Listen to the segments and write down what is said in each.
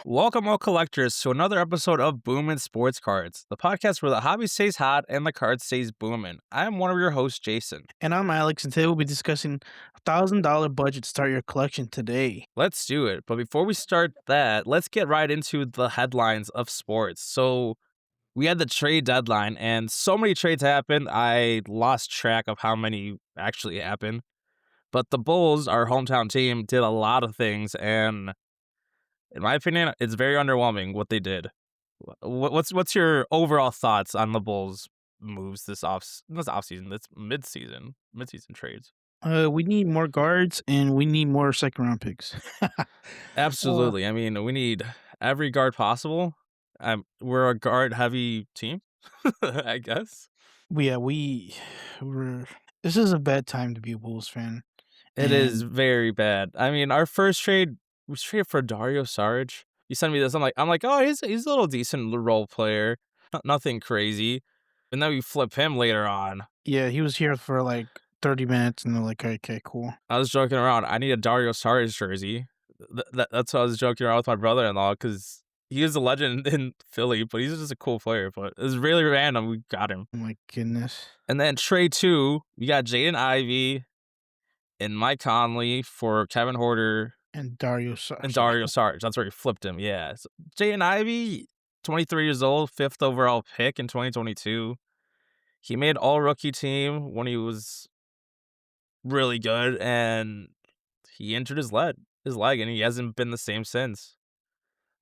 Welcome, all collectors, to another episode of Booomin Sports Cards, the podcast where the hobby stays hot and the card stays booming. I am one of your hosts, Jason. And I'm Alex, and today we'll be discussing $1,000 budget to start your collection today. Let's do it. But before we start that, let's get right into the headlines of sports. So, we had the trade deadline, and so many trades happened, I lost track of how many actually happened. But the Bulls, our hometown team, did a lot of things, and in my opinion, it's very underwhelming what they did. What's your overall thoughts on the Bulls' moves this offseason, this midseason trades? We need more guards, and we need more second round picks. uh, Absolutely. I mean, we need every guard possible. We're a guard heavy team, I guess. yeah, we're. This is a bad time to be a Bulls fan, It is and very bad. I mean, our first trade was traded for Dario Saric. You sent me this. I'm like, oh, he's a little decent role player, nothing crazy. And then we flip him later on. yeah, he was here for like 30 minutes, and they're like, okay, cool. I was joking around. I need a Dario Saric jersey. That's what I was joking around with my brother-in-law because he is a legend in Philly, but he's just a cool player. But it was really random. We got him. Oh my goodness. And then trade two, we got Jaden Ivey and Mike Conley for Kevin Horter And Dario and Saric. Dario Saric. That's where he flipped him. Yeah. So Jaden Ivey, 23 years old, fifth overall pick in 2022. He made all rookie team when he was really good, and he injured his leg, and he hasn't been the same since.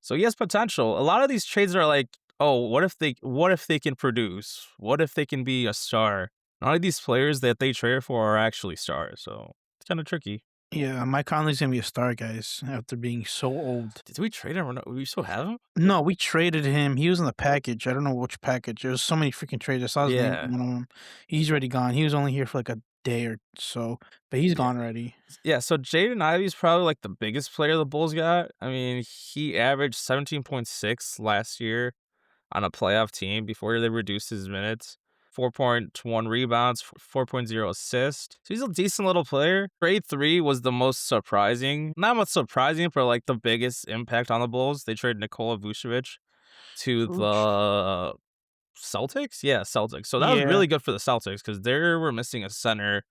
So he has potential. A lot of these trades are like, oh, what if they can produce? What if they can be a star? None of these players that they trade for are actually stars, so it's kind of tricky. Yeah, Mike Conley's gonna be a star, guys, after being so old. Did we trade him or not? We still have him? No, we traded him. He was in the package. I don't know which package. There's so many freaking trades. I saw his name Yeah. on one of them. He's already gone. He was only here for like a day or so, but he's Yeah. gone already. Yeah, so Jaden Ivey's probably like the biggest player the Bulls got. I mean, he averaged 17.6 last year on a playoff team before they reduced his minutes. 4.1 rebounds, 4.0 assists. So he's a decent little player. Trade three was the most surprising. Not much surprising, but like the biggest impact on the Bulls. They traded Nikola Vucevic to Ooch. the Celtics? Yeah, Celtics. So that was Yeah, really good for the Celtics because they were missing a center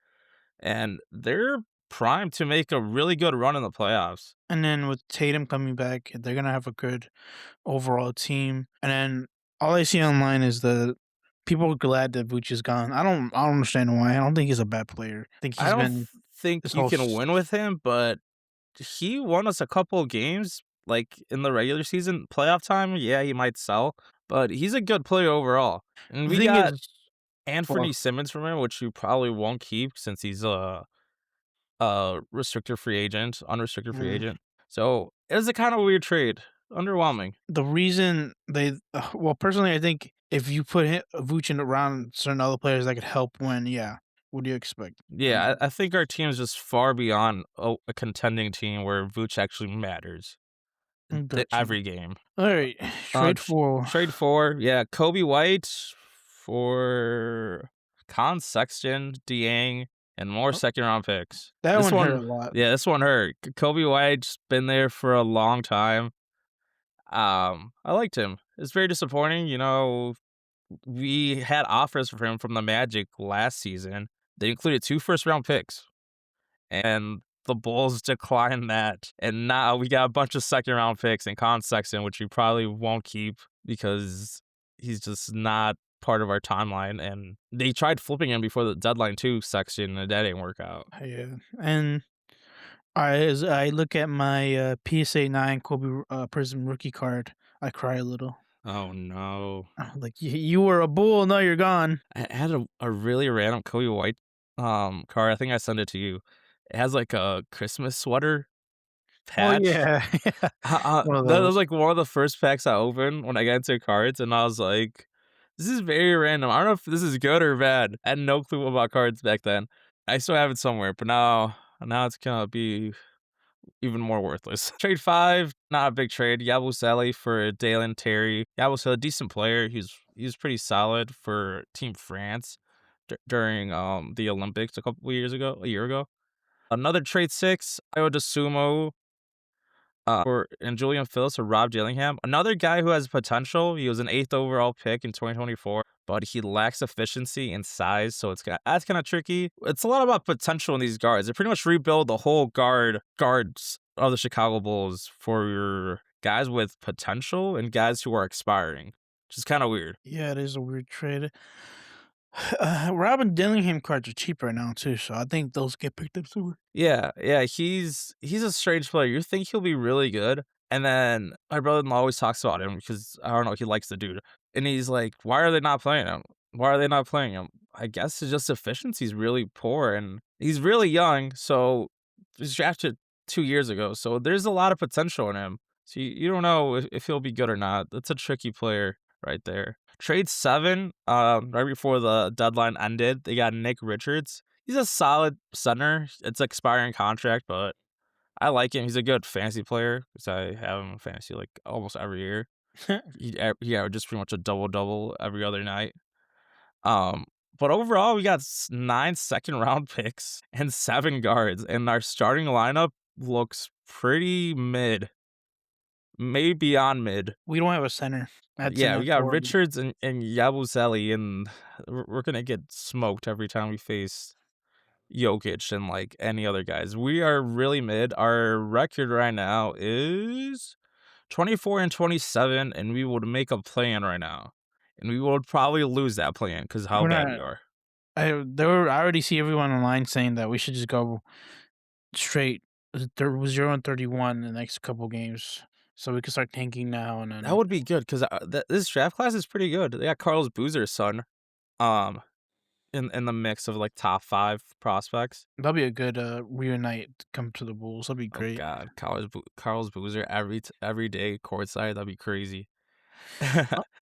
and they're primed to make a really good run in the playoffs. and then with Tatum coming back, they're gonna have a good overall team. And then all I see online is that people are glad that Vooch is gone. I don't understand why. I don't think he's a bad player. I think I he's don't been think this you whole. can win with him, but he won us a couple of games, like in the regular season. Playoff time, yeah, he might sell, but he's a good player overall. And The we thing got is, Anthony well, Simmons from him, which you probably won't keep since he's a unrestricted free mm, agent. So it was a kind of weird trade, underwhelming. the reason they well, personally, I think if you put Vooch in around certain other players that could help win, yeah. What do you expect? Yeah, I think our team is just far beyond a contending team where Vooch actually matters Gotcha. every game. Alright, Uh, trade tr- for Trade for, yeah, Kobe White for Con Sexton, Dieng, and more oh, second round picks. that This one hurt one, a lot. yeah, this one hurt. Kobe White's been there for a long time. I liked him. It's very disappointing. We had offers for him from the Magic last season. They included 2 first round picks, and the Bulls declined that. And now we got a bunch of second round picks and Con Sexton, which we probably won't keep because he's just not part of our timeline. And they tried flipping him before the deadline too, Sexton, and that didn't work out. Yeah, and as I look at my, PSA 9 Kobe, Prism rookie card, I cry a little. Oh no. Like, you were a bull, now you're gone." I had a really random Kobe White card. I think I sent it to you. It has like a Christmas sweater Oh, patch. yeah, yeah, one of That was those. like one of the first packs I opened when I got into cards, and I was like, "This is very random. I don't know if this is good or bad." I had no clue about cards back then. I still have it somewhere, but now it's gonna be even more worthless. Trade five, not a big trade. Yabusele for Dalen Terry. Yabusele, decent player. He's pretty solid for Team France during the Olympics a year ago. Another trade six, Io DeSumo For and Julian Phillips or Rob Dillingham. Another guy who has potential. He was an 8th overall pick in 2024, but he lacks efficiency and size, so that's kind of tricky. It's a lot about potential in these guards. They pretty much rebuild the whole guards of the Chicago Bulls for your guys with potential and guys who are expiring, which is kind of weird. Yeah, it is a weird trade. Robin Dillingham cards are cheap right now too, so I think those get picked up soon. Yeah, yeah, he's a strange player. You think he'll be really good, and then my brother-in-law always talks about him because I don't know, he likes the dude, and he's like, "Why are they not playing him? Why are they not playing him?" I guess it's just efficiency's really poor, and he's really young, so he was drafted 2 years ago, so there's a lot of potential in him. So you don't know if he'll be good or not. That's a tricky player right there. Trade 7, right before the deadline ended, they got Nick Richards. He's a solid center. It's expiring contract, but I like him. He's a good fantasy player because I have him in fantasy like almost every year. He averages pretty much a double double every other night. Um, but overall, we got 9 second round picks and 7 guards, and our starting lineup looks pretty mid, maybe beyond mid. We don't have a center at Yeah, center we got forward. Richards and Yabusele, and we're gonna get smoked every time we face Jokic and, like, any other guys. We are really mid. Our record right now is 24 and 27, and we would make a play-in right now, and we would probably lose that play-in because how We're bad not. we are. I already see everyone online saying that we should just go straight 0-31 the next couple games, so we can start tanking now and That then would be good 'cause, this draft class is pretty good. They got Carlos Boozer's son, um, in the mix of, like, top 5 prospects. that'll be a good reunite to come to the Bulls. That'll be Oh great. god, Carlos Boozer every day courtside, that'd be crazy.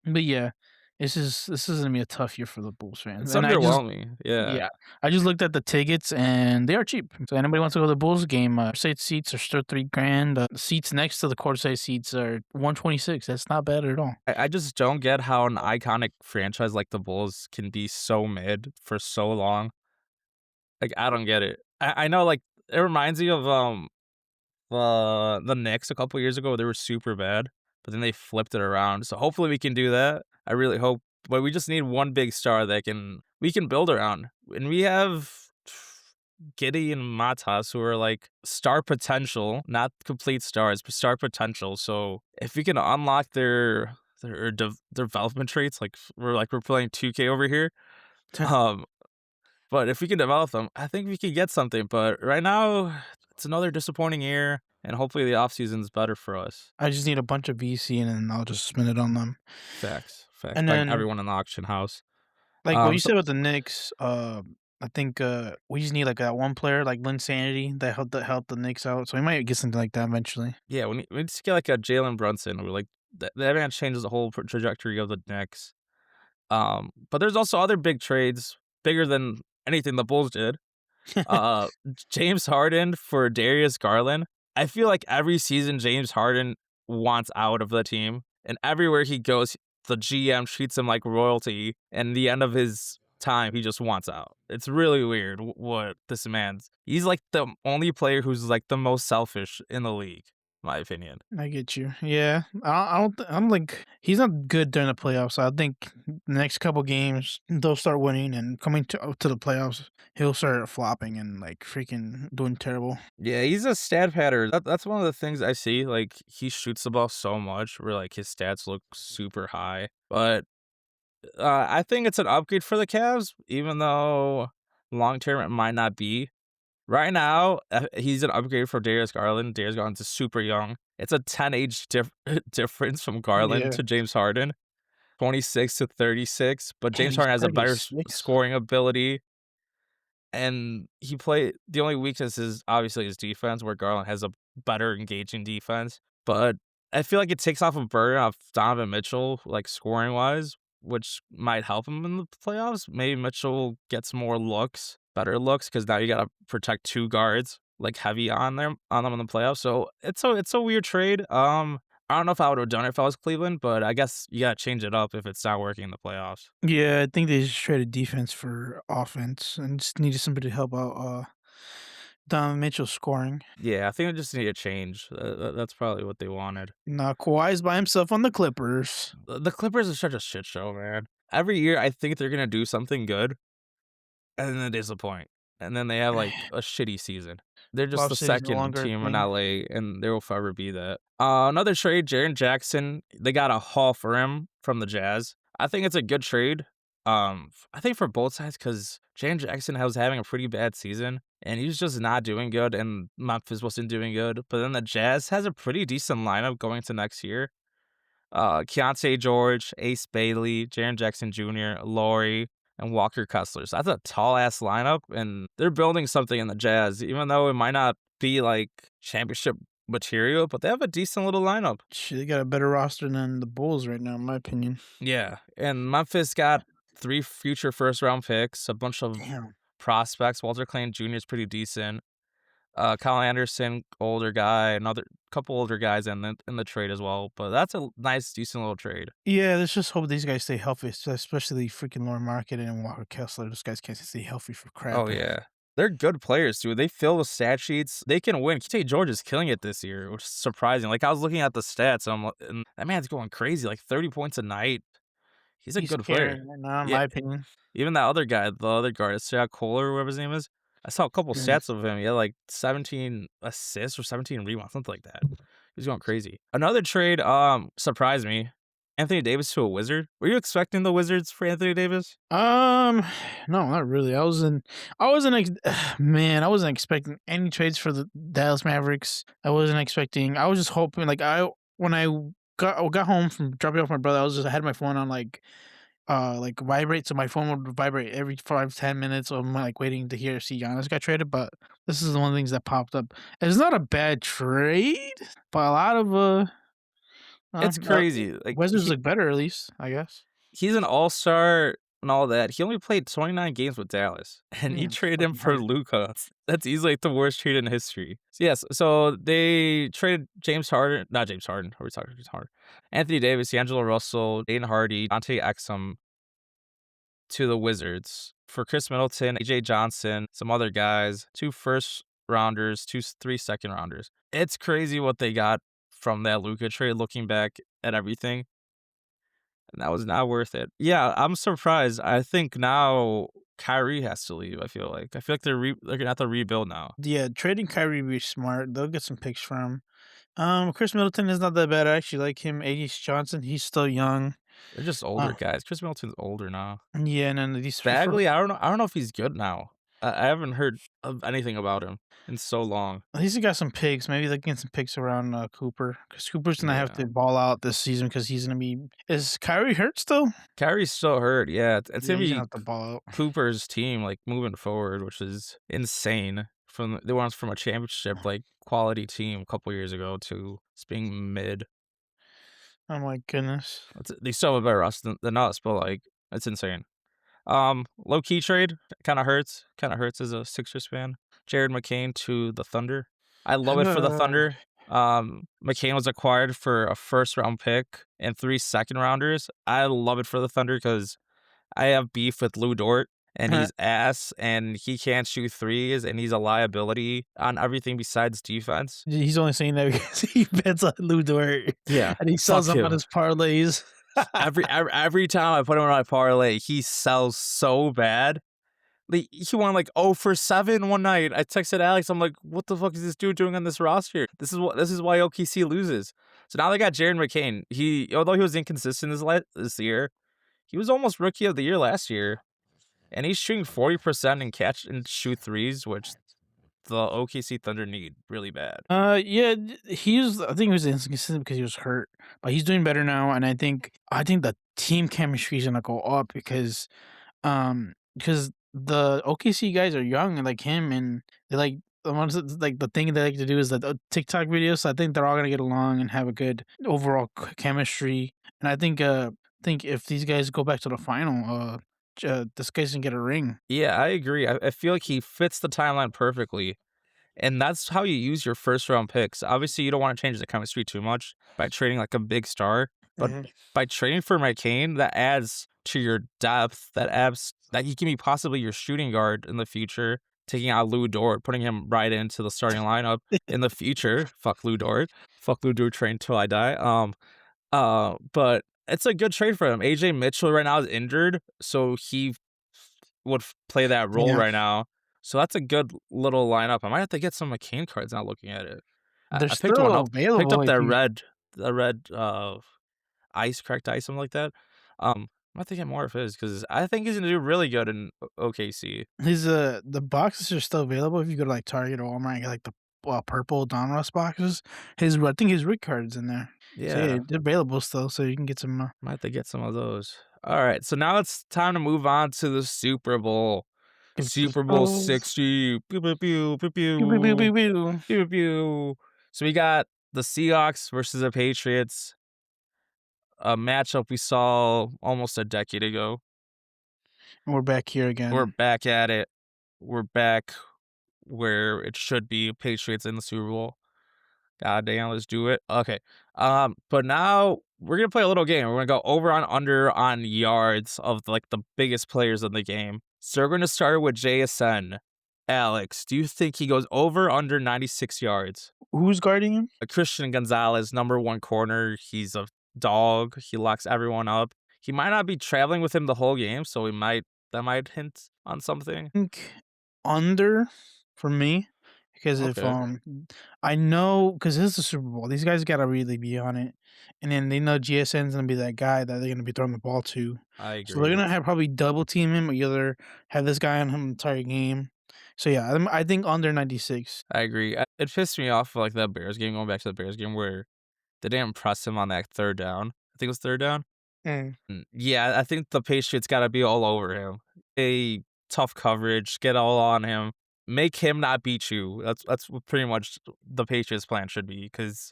But yeah, this is gonna be a tough year for the Bulls fans, It's and I just underwhelming, yeah. yeah, I just looked at the tickets and they are cheap. So anybody wants to go to the Bulls game, side seats are still 3 grand. The seats next to the courtside seats are 126. That's not bad at all. I just don't get how an iconic franchise like the Bulls can be so mid for so long. Like, I don't get it. I know, like, it reminds me of, the Knicks a couple years ago, they were super bad, but then they flipped it around, so hopefully we can do that. I really hope, but we just need one big star that we can build around, and we have Giddy and Matas who are, like, star potential, not complete stars, but star potential, so if we can unlock their development traits, like we're playing 2K over here, um, but if we can develop them, I think we could get something, but right now, it's another disappointing year, and hopefully the offseason's better for us. I just need a bunch of VC and then I'll just spend it on them. Facts, And like then, everyone in the auction house. like what you So said with the Knicks, I think we just need like that one player like Linsanity that helped the Knicks out. So we might get something like that eventually. yeah, we need to get, like, a Jalen Brunson, or, like, that man changes the whole trajectory of the Knicks. But there's also other big trades, bigger than anything the Bulls did. James Harden for Darius Garland. I feel like every season James Harden wants out of the team, and everywhere he goes, the GM treats him like royalty, and the end of his time, he just wants out. It's really weird what this man's. He's like the only player who's like the most selfish in the league, in my opinion. I get you. Yeah, I'm like he's not good during the playoffs. So I think the next couple games they'll start winning and coming to the playoffs, he'll start flopping and like freaking doing terrible. Yeah, he's a stat pattern. That's one of the things I see. Like, he shoots the ball so much, where like his stats look super high, but I think it's an upgrade for the Cavs, even though long term it might not be. Right now, he's an upgrade for Darius Garland. Darius Garland's super young. It's a 10 age difference from Garland Yeah, to James Harden, 26 to 36. But damn, James he's Harden has a better 36. scoring ability, and the only weakness is obviously his defense, where Garland has a better engaging defense. But I feel like it takes off a burden off Donovan Mitchell, like scoring wise, which might help him in the playoffs. Maybe Mitchell gets more looks, better looks, because now you gotta protect 2 guards, like, heavy on them in the playoffs. So it's a weird trade. I don't know if I would have done it if I was Cleveland, but I guess you gotta change it up if it's not working in the playoffs. Yeah, I think they just traded defense for offense and just needed somebody to help out Mitchell scoring. Yeah, I think they just need a change. That's probably what they wanted. Nah, Kawhi's by himself on the Clippers. The Clippers are such a shit show, man. Every year, I think they're gonna do something good, and then they disappoint, and then they have, like, a shitty season. They're just Lob the City's no 2nd longer a team in thing. LA, and they will forever be that. Another trade, Jaren Jackson, they got a haul for him from the Jazz. I think it's a good trade. I think for both sides because Jaren Jackson was having a pretty bad season, and he was just not doing good, and Memphis wasn't doing good. But then the Jazz has a pretty decent lineup going into next year. Keontae George, Ace Bailey, Jaren Jackson Jr., Laurie, and Walker Kessler. So that's a tall ass lineup, and they're building something in the Jazz, even though it might not be like championship material, but they have a decent little lineup. Shit, they got a better roster than the Bulls right now, in my opinion. Yeah, and Memphis got 3 future first round picks, a bunch of Damn. prospects. Walter Clayton Jr. is pretty decent. Kyle Anderson, older guy, another couple older guys in the trade as well. But that's a nice, decent little trade. Yeah, let's just hope these guys stay healthy, especially freaking Lauren Market and Walker Kessler. Those guys can't stay healthy for crap. Oh yeah. They're good players, dude. They fill the stat sheets. They can win. Keontae George is killing it this year, which is surprising. Like I was looking at the stats, and that man's going crazy, like 30 points a night. He's a He's good player. carrying right now, in Yeah, my opinion. even that other guy, the other guard, Scott Kohler, or whatever his name is. I saw a couple Mm. stats of him. He had like 17 assists or 17 rebounds, something like that. He's going crazy. Another trade surprised me. Anthony Davis to a Wizard. Were you expecting the Wizards for Anthony Davis? Um, no, not really. Man, I wasn't expecting any trades for the Dallas Mavericks. I was just hoping, when I got home from dropping off my brother, I had my phone on like vibrate, so my phone would vibrate every 5-10 minutes. So I'm like waiting to see Giannis got traded, but this is one of the things that popped up. It's not a bad trade, but a lot of It's crazy. Like Wizards look better, at least, I guess. he's an all-star and all that. He only played 29 games with Dallas, and he Yeah, traded him fucking for hurt. Luka. That's easily like the worst trade in history. So yes, so they traded James Harden, not James Harden. Are we talking James Harden? Anthony Davis, D'Angelo Russell, Aiden Hardy, Dante Exum to the Wizards for Chris Middleton, AJ Johnson, some other guys, 2 first rounders, 3 second rounders. It's crazy what they got from that Luka trade. Looking back at everything. And that was not worth it. Yeah, I'm surprised. I think now Kyrie has to leave, I feel like they're gonna have to rebuild now. Yeah, trading Kyrie would be smart. They'll get some picks for him. Chris Middleton is not that bad. I actually like him. AD Johnson, he's still young. They're just older Uh, guys. Chris Middleton's older now. yeah, and then these Bagley, I don't know if he's good now. I haven't heard of anything about him in so long. at least he got some picks. Maybe they can get some picks around Cooper, because Cooper's gonna have Yeah. to ball out this season because he's gonna be. Is Kyrie hurt still? Kyrie's still hurt. Yeah, it's Yeah, gonna he's gonna be have to ball out. Cooper's team, like, moving forward, which is insane. They went from a championship, like, quality team a couple years ago to just being mid. Oh my goodness. They still have a better roster than us, but, like, it's insane. Low key trade kinda hurts. Kinda hurts as a Sixers fan. Jared McCain to the Thunder. I love it for the Thunder. McCain was acquired for a first round pick and 3 second rounders. I love it for the Thunder because I have beef with Lou Dort, and he's ass, and he can't shoot threes, and he's a liability on everything besides defense. He's only saying that because he bets on Lou Dort Yeah, and he sells fuck them on him. his parlays. Every time I put him on my parlay, he sells so bad. He won like 0 for 7 one night. I texted Alex. I'm like, "What the fuck is this dude doing on this roster? This is why OKC loses." So now they got Jared McCain. Although he was inconsistent this year, he was almost rookie of the year last year, and he's shooting 40% and catch and shoot threes, which the OKC Thunder need really bad. Yeah, I think he was inconsistent because he was hurt, but he's doing better now, and I think the team chemistry is gonna go up because the OKC guys are young and like him, and they like the ones like the thing they like to do is the TikTok videos. So I think they're all gonna get along and have a good overall chemistry, and I think if these guys go back to the final, this guy's gonna get a ring. Yeah, I agree. I feel like he fits the timeline perfectly. And that's how you use your first round picks. Obviously, you don't want to change the chemistry too much by trading like a big star, but Mhm. by trading for McCain, that adds to your depth. That he can be possibly your shooting guard in the future. taking out Lou Dort, putting him right into the starting lineup in the future. Fuck Lou Dort. Fuck Lou Dort train till I die. But it's a good trade for him. AJ Mitchell right now is injured, so he would play that role Yeah, right now. So that's a good little lineup. I might have to get some McCain cards now looking at it. they're I picked one still up. Picked available up if you that red ice cracked ice, something like that. I might have to get more of his because I think he's gonna do really good in OKC. his, the boxes are still available if you go to, like, Target or Walmart and get, like, the, purple Donruss boxes. I think his Rick card's in there. So, yeah, Yeah, they're available still, so you can get some, might have to get some of those. All right, so now it's time to move on to the Super Bowl. Super Bowl oh, 60. Pew pew pew pew pew, pew, pew, pew, pew. pew. Pew pew. So we got the Seahawks versus the Patriots, a matchup we saw almost a decade ago. And we're back here We're again. back at it. We're back where it should be, Patriots in the Super Bowl. God damn, let's do it. Okay. But now we're gonna play a little game. We're gonna go over on under on yards of like the biggest players in the game. So we're gonna start with JSN. Alex, do you think he goes over under 96 yards? Who's guarding him? Christian Gonzalez, number one corner. He's a dog. He locks everyone up. He might not be traveling with him the whole game, so that might hint on something. Think under for me because if Okay, I know because this is the Super Bowl, these guys gotta really be on it, and then they know GSN's gonna be that guy that they're gonna be throwing the ball to, I so they're agree. gonna have probably double team him or either have this guy on him the entire game. So yeah, I think under 96. I agree. It pissed me off like that Bears game, going back to the Bears game where they didn't press him on that third down. I think it was third down. Mm. Yeah, I think the Patriots gotta be all over him. A tough coverage, get all on him, make him not beat you. That's what pretty much the Patriots' plan should be because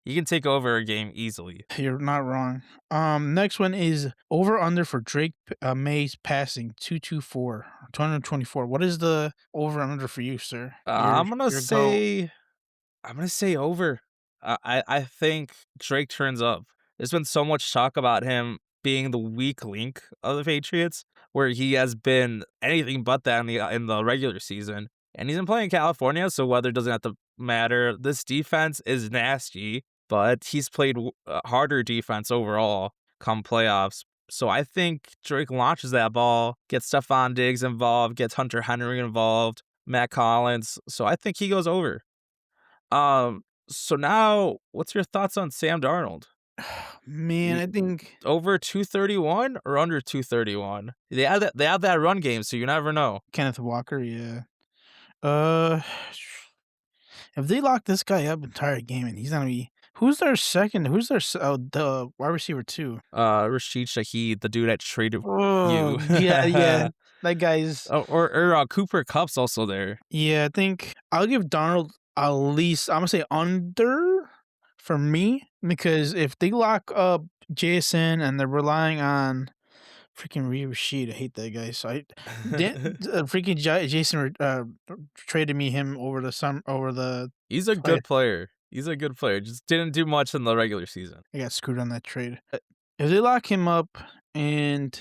he can take over a game easily. You're not wrong. Next one is over under for May's passing 224. What is the over under for you, sir? I'm gonna Your go. say I'm gonna say over. I think Drake turns up. There's been so much talk about him being the weak link of the Patriots, where he has been anything but that in the regular season. And he's been playing in California, so weather doesn't have to matter. This defense is nasty, but he's played harder defense overall come playoffs. So I think Drake launches that ball, gets Stephon Diggs involved, gets Hunter Henry involved, Matt Collins. So I think he goes over. So now what's your thoughts on Sam Darnold? Man, You I think over 231 or under 231? They have that run game, so you never know. Kenneth Walker, yeah. Uh, if they lock this guy up entire game and he's gonna be who's their second? Who's their the wide receiver two? Rashid Shaheed, the dude that traded Oh you. yeah, yeah. That guy's Cooper Cup's also there. yeah. I think I'll give Donald at least. I'm gonna say under for me because if they lock up Jason and they're relying on freaking Reed Rashid, I hate that guy. So freaking Jason traded me him over the He's a play. good player. He's a good player. Just didn't do much in the regular season. I got screwed on that trade. If they lock him up and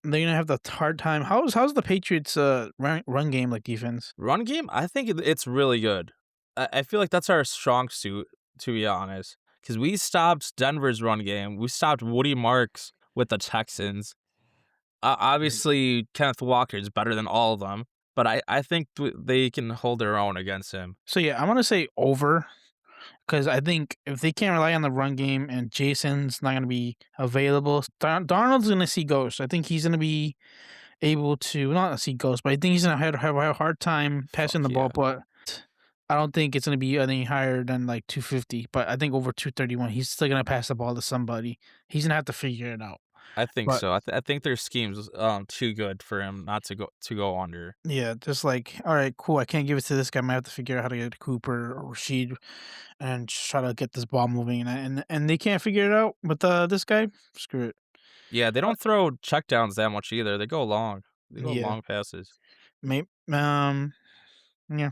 they're gonna have the hard time, how's the Patriots run game like defense? Run game, I think it's really good. I feel like that's our strong suit, to be honest, because we stopped Denver's run game. We stopped Woody Marks with the Texans. Right. Obviously, Kenneth Walker is better than all of them, but I think they can hold their own against him. So yeah, I'm gonna say over because I think if they can't rely on the run game and Jason's not gonna be available, Darnold's gonna see ghosts. I think he's gonna be able to not see ghosts, but I think he's gonna have a hard time passing Fuck the ball. yeah. But I don't think it's gonna be any higher than like 250. But I think over 231, he's still gonna pass the ball to somebody. He's gonna have to figure it out. I think But so. I think their scheme's too good for him not to go under. yeah, just like, all right, cool. I can't give it to this guy. I might have to figure out how to get Cooper or Rashid and just try to get this ball moving. And they can't figure it out. But this guy, screw it. Yeah, they Uh, don't throw checkdowns that much either. They go long. They go yeah, long passes. maybe. Yeah.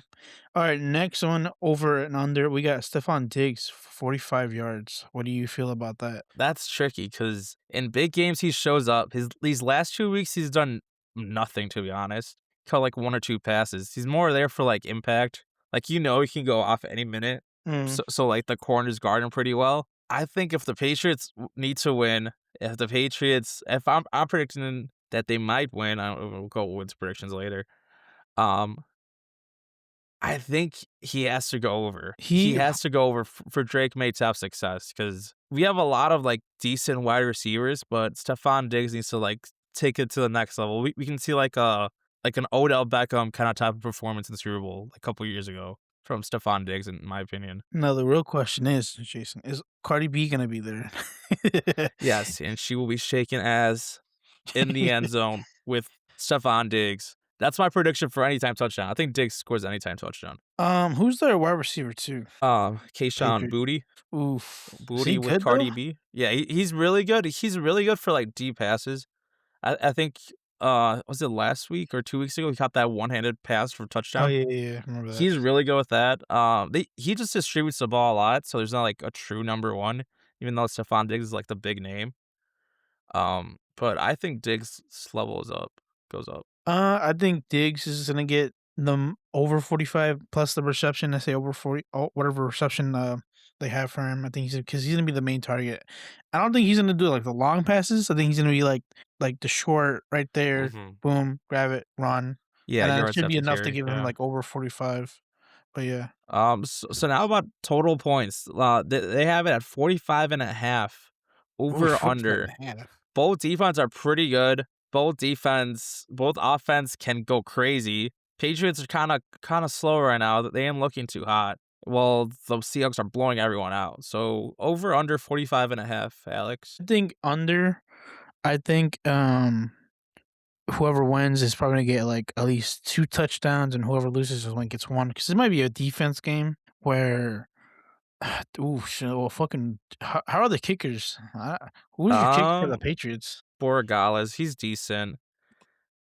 All right, next one over and under. We got Stephon Diggs, 45 yards. What do you feel about that? That's tricky because in big games he shows up. These last 2 weeks he's done nothing, to be honest. caught, like, 1 or 2 passes. He's more there for, like, impact. Like, he can go off any minute. Mm. So, like, the corners guard him pretty well. I think if the Patriots need to win, if I'm predicting that they might win, I don't we'll go wins predictions later. Um, I think he has to go over. He He has to go over for Drake May to have success because we have a lot of, like, decent wide receivers, but Stephon Diggs needs to, like, take it to the next level. We can see, like an Odell Beckham kinda type of performance in the Super Bowl a couple years ago from Stephon Diggs, in my opinion. No, the real question is, Jason, is Cardi B gonna be there? Yes, and she will be shaking ass in the end zone with Stephon Diggs. That's my prediction for anytime touchdown. I think Diggs scores anytime touchdown. Who's their wide receiver too? Kayshon Patriot. Boutte. Oof. Is he Booty with good though? Cardi B. Yeah, he's really good. He's really good for, like, deep passes. I think, was it last week or 2 weeks ago, he caught that one-handed pass for Oh touchdown. yeah, yeah, yeah. I remember that. He's really good with that. He just distributes the ball a lot, so there's not, like, a true number 1, even though Stephon Diggs is, like, the big name. But I think Diggs' level is up goes up. I think Diggs is gonna get them over 45 plus the reception. I say over 40, oh, whatever reception they have for him. I think he's gonna be the main target. I don't think he's gonna do like the long passes. I think he's gonna be like the short right there, Mhm. boom, grab it, run, Yeah, and then it yards should be after enough to carry, give him yeah. like over 45. But yeah, So now about total points. They have it at 45.5 over over 45 under. and a half. Both defense are pretty good. Both offense can go crazy. Patriots are kinda slow right now. They ain't looking too hot. Well, the Seahawks are blowing everyone out. So over under 45.5, Alex. I think under. I think whoever wins is probably gonna get like at least 2 touchdowns, and whoever loses is one gets 1 because it might be a defense game where ooh, shit, well, fucking how are the kickers? Who's your kicker for the Um, Patriots? Borregales, he's decent.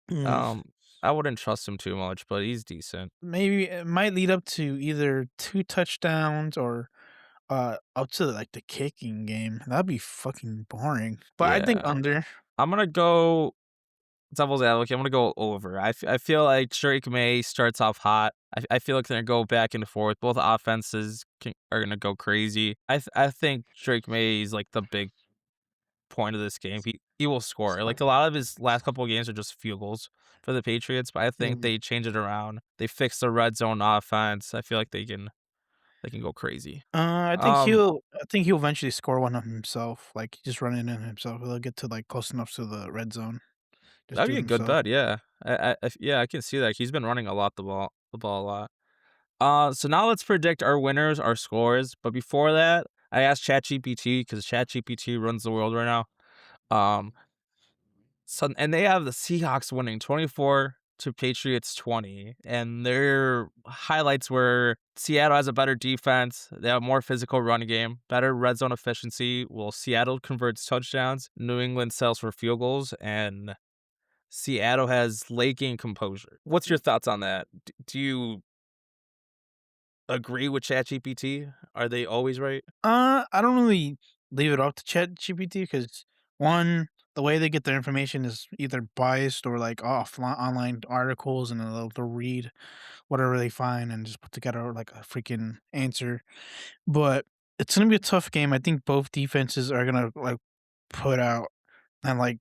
Mm, Um, I wouldn't trust him too much, but he's decent. maybe it might lead up to either 2 touchdowns or, up to, like, the kicking game. That'd be fucking boring, but I think Yeah. under. I'm gonna go devil's advocate. I'm gonna go over. I feel like Drake May starts off hot. I feel like they're gonna go back and forth. Both offenses are gonna go crazy. I think Drake May is, like, the big point of this game. He will score. Like, a lot of his last couple of games are just field goals for the Patriots, but I think Mhm. they change it around. They fix the red zone offense. I feel like they can go crazy. Um, I think he'll eventually score one of himself, like, just running in himself. He'll get to, like, close enough to the red zone. Just that'd do be it a good himself. bet. Yeah, yeah, I can see that. He's been running the ball a lot. So now let's predict our winners, our scores. But before that, I asked ChatGPT because ChatGPT runs the world right now. Um, and they have the Seahawks winning 24 to Patriots 20, and their highlights were Seattle has a better defense, they have more physical running game, better red zone efficiency. Well, Seattle converts touchdowns, New England sells for field goals, and Seattle has late game composure. What's your thoughts on that? Do you agree with ChatGPT? Are they always right? I don't really leave it up to ChatGPT because one, the way they get their information is either biased or like off online articles, and then they'll read whatever they find and just put together like a freaking answer. But it's gonna be a tough game. I think both defenses are gonna like put out and like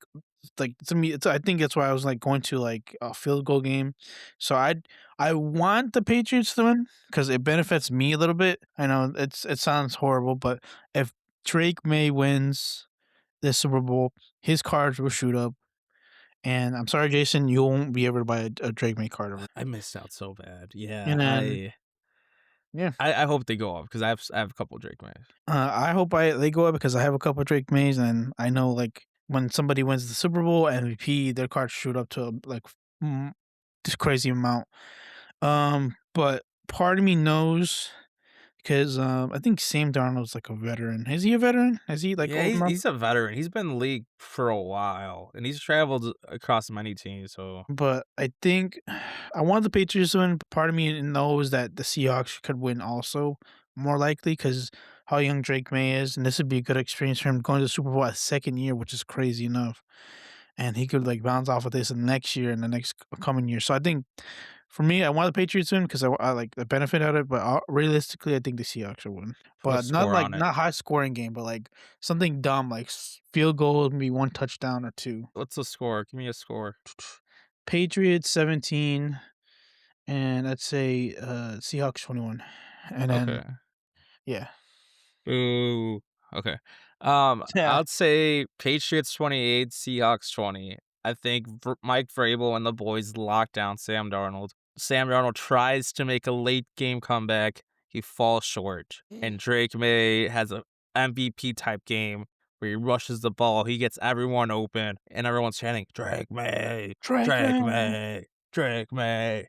to me, it's I think that's why I was like going to like a field goal game. So I want the Patriots to win because it benefits me a little bit. I know it sounds horrible, but if Drake May wins this Super Bowl, his cards will shoot up. And I'm sorry, Jason, you won't be able to buy a Drake May card over. I missed out so bad. Yeah, And then I yeah, I, I hope they go off because I have a couple of Drake Mays. I hope I they go up because I have a couple of Drake Mays, and I know like when somebody wins the Super Bowl MVP, their cards shoot up to like mm, this crazy amount. But part of me knows because I think Sam Darnold's like a veteran. Is he a veteran? Is he like Yeah, old enough? he's a veteran. He's been in the league for a while, and he's traveled across many teams. So But I think I want the Patriots to win. But part of me knows that the Seahawks could win also, more likely because how young Drake May is, and this would be a good experience for him going to the Super Bowl at second year, which is crazy enough. and he could like bounce off of this in the next year and the next coming year. So I think for me, I want the Patriots win because I like the benefit out of it. But realistically, I think the Seahawks will win. Put a But not score like on it. not high scoring game, but like something dumb like field goal, maybe one touchdown or two. What's the score? Give me a score. Patriots 17, and I'd say Seahawks 21, and then Okay. yeah, Boo. Okay. yeah, I'd say Patriots 28, Seahawks 20. I think Mike Vrabel and the boys lock down Sam Darnold. Sam Darnold tries to make a late game comeback. He falls short. And Drake May has a MVP type game where he rushes the ball. He gets everyone open and everyone's chanting, Drake May, Drake Drake man. May, Drake May,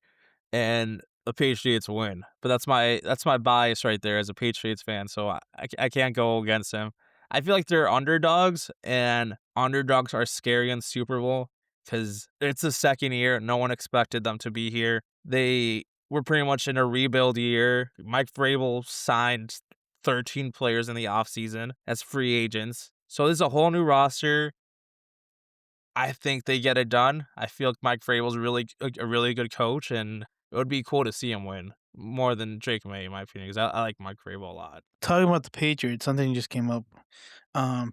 and the Patriots win. But that's my bias right there as a Patriots fan, so I can't go against him. I feel like they're underdogs, and underdogs are scary in Super Bowl because it's the second year. No one expected them to be here. They were pretty much in a rebuild year. Mike Vrabel signed 13 players in the offseason as free agents. So there's a whole new roster. I think they get it done. I feel like Mike Vrabel's a really good coach, and it would be cool to see him win more than Drake May, in my opinion, because I like Mike Vrabel a lot. Talking about the Patriots, something just came up.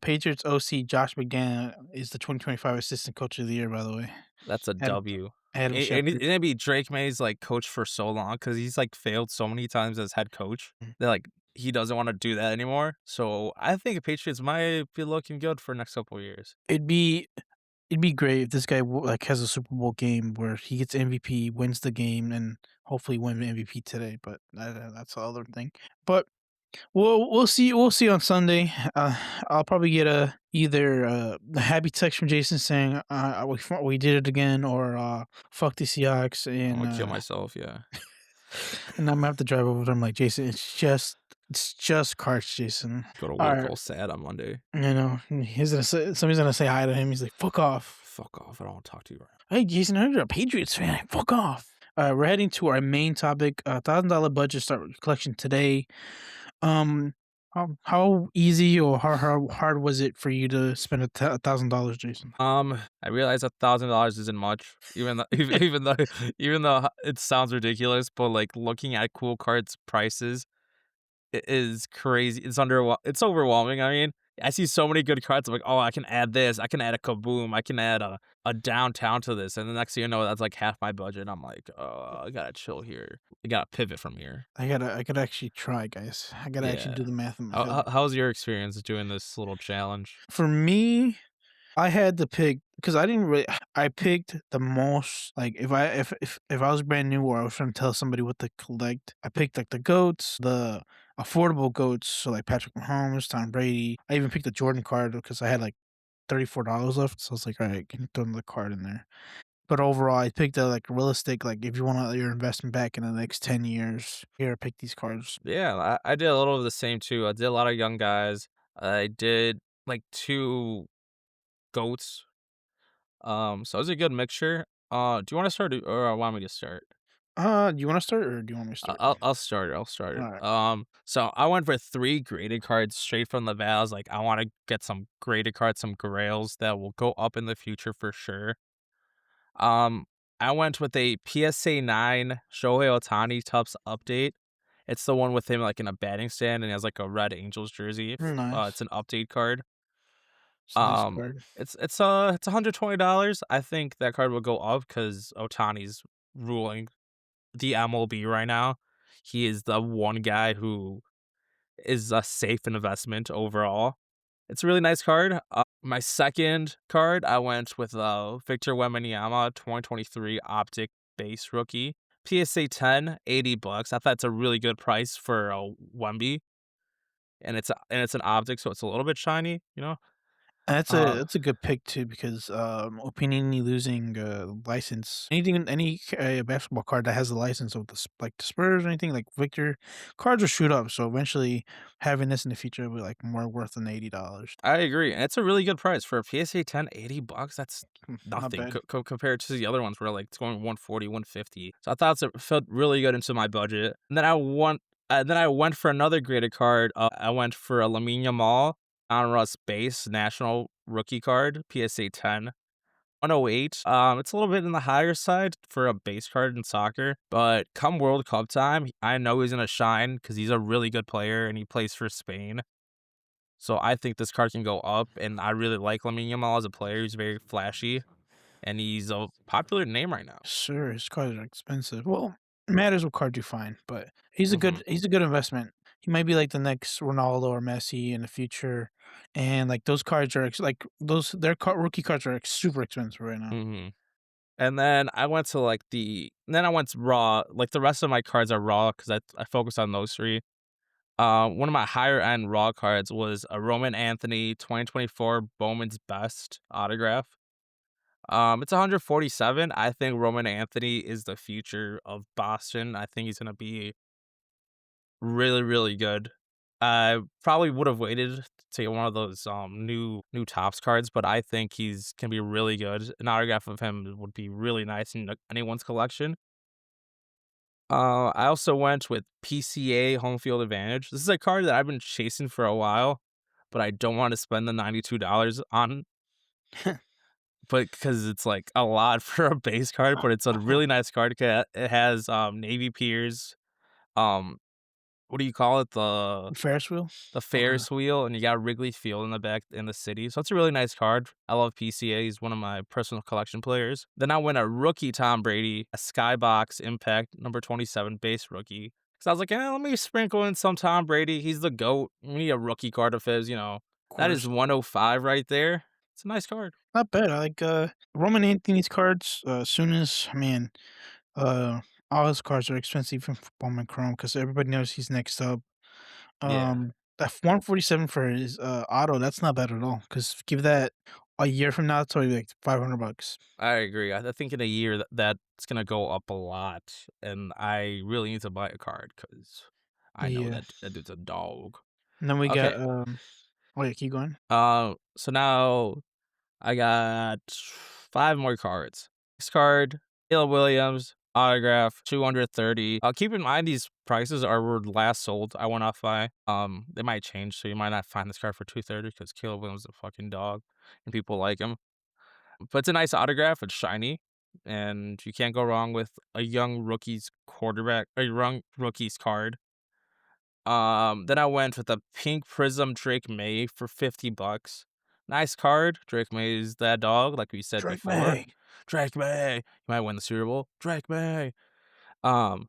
Patriots OC Josh McDaniel is the 2025 Assistant Coach of the Year, by the way. That's a Adam W. Adam And Schefter. it'd be Drake May's like coach for so long because he's like failed so many times as head coach Mm. that like he doesn't want to do that anymore. So I think the Patriots might be looking good for next couple of years. It'd be it'd be great if this guy like has a Super Bowl game where he gets MVP, wins the game, and hopefully win MVP today. But that's the other thing. But we'll see on Sunday. I'll probably get a happy text from Jason saying we did it again, or fuck the Seahawks, I'm gonna kill myself. Yeah, and I'm gonna have to drive over to him like Jason. It's just cards, Jason. go to All work right, all sad on Monday. you know he's gonna say somebody's gonna say hi to him. He's like, "Fuck off." Fuck off! I don't want to talk to you right Hey, Jason, I heard you're a Patriots fan. Like, fuck off. We're heading to our main topic. $1,000 budget start collection today. Um, how easy or how hard was it for you to spend $1,000, Jason? I realize $1,000 isn't much, even though even though it sounds ridiculous, but like looking at cool cards prices is crazy. It's overwhelming. I mean, I see so many good cards. I'm like, oh, I can add this. I can add a kaboom. I can add a downtown to this, and the next thing you know, that's like half my budget. I'm like, oh, I gotta chill here. I gotta pivot from here. I gotta actually try, guys. I gotta actually Yeah. do the math in my head. How's your experience doing this little challenge? For me, I had to pick because I didn't really. I picked the most like if I was brand new or I was trying to tell somebody what to collect. I picked like the goats, the affordable goats, so like Patrick Mahomes, Tom Brady. I even picked the Jordan card because I had like $34 left, so I was like, all right, can you throw another card in there? But overall, I picked a like realistic like if you want your investment back in the next 10 years, here pick these cards. Yeah, I did a little of the same too. I did a lot of young guys. I did like two goats. So it was a good mixture. Do you want to start or want me to start? Do you want to start or do you want me to I- start? I'll I'll start it. I'll start All it. right. So I went for three graded cards straight from the valves. Like I want to get some graded cards, some grails that will go up in the future for sure. Um, I went with a PSA 9 Shohei Ohtani Tupps update. It's the one with him like in a batting stand and he has like a red Angels jersey. It's Nice. an update card. It's a nice card. It's $120. I think that card will go up because Otani's ruling the MLB right now. He is the one guy who is a safe investment overall. It's a really nice card. My second card, I went with Victor Wembanyama 2023 Optic Base Rookie. PSA 10, $80. I thought it's a really good price for a Wemby, and it's an optic, so it's a little bit shiny, you know. Uh, That's a good pick too because Opinini losing license any basketball card that has a license of like the Spurs or anything like Victor cards will shoot up. So eventually having this in the future will be like more worth than $80. I agree, and it's a really good price for a PSA 10, $80. That's Not nothing bad. compared to the other ones where like it's going 140, 150. So I thought it felt really good into my budget. And then I went for another graded card. I went for a Lamine Yamal on Russ base national rookie card, PSA 10. 108. It's a little bit in the higher side for a base card in soccer, but come World Cup time, I know he's gonna shine because he's a really good player and he plays for Spain. So I think this card can go up, and I really like Lamine Yamal as a player. He's very flashy, and he's a popular name right now. Sure, his cards are expensive. Well, it matters what card you find, but he's a Mhm, good investment. He might be like the next Ronaldo or Messi in the future, and like those cards are like those rookie cards are super expensive right now. mhm. And then I went to, like, then I went to raw, like, the rest of my cards are raw because I focus on those 3. One of my higher end raw cards was a Roman Anthony 2024 Bowman's Best autograph. It's 147. I think Roman Anthony is the future of Boston. I think he's gonna be really, really good. I probably would have waited to get one of those new tops cards, but I think he's can be really good. An autograph of him would be really nice in anyone's collection. I also went with PCA Home Field Advantage. This is a card that I've been chasing for a while, but I don't want to spend the $92 on, but because it's like a lot for a base card, but it's a really nice card. It has Navy Piers, um, what do you call it? Ferris wheel The or Ferris wheel, and you got Wrigley Field in the back in the city. So it's a really nice card. I love PCA. He's one of my personal collection players. Then I went a rookie Tom Brady, a Skybox Impact number 27 base rookie. Because I was like, let me sprinkle in some Tom Brady. He's the GOAT. We need a rookie card of his, you know. That is course. 105 right there. It's a nice card. Not bad. I like Roman Anthony's cards. As soon as man, uh, all his cards are expensive from Bowman Chrome because everybody knows he's next up. Yeah, That 147 for his, auto, that's not bad at all. Cause give that a year from now, it's only like $500. I agree. I think in a year that's going to go up a lot. And I really need to buy a card because I know Yeah. that dude's a dog. And then we got, Okay. oh, yeah, keep going. So now I got 5 more cards. Next card, Caleb Williams, autograph, 230. Keep in mind these prices were last sold. I went off by. They might change, so you might not find this card for 230 because Caleb Williams is a fucking dog and people like him. But it's a nice autograph. It's shiny, and you can't go wrong with a young rookie's quarterback, a young rookie's card. Then I went with a pink prism Drake May for 50 bucks. Nice card. Drake May is that dog, like we said Drake before. May. Drake May. You might win the Super Bowl. Drake May. Um,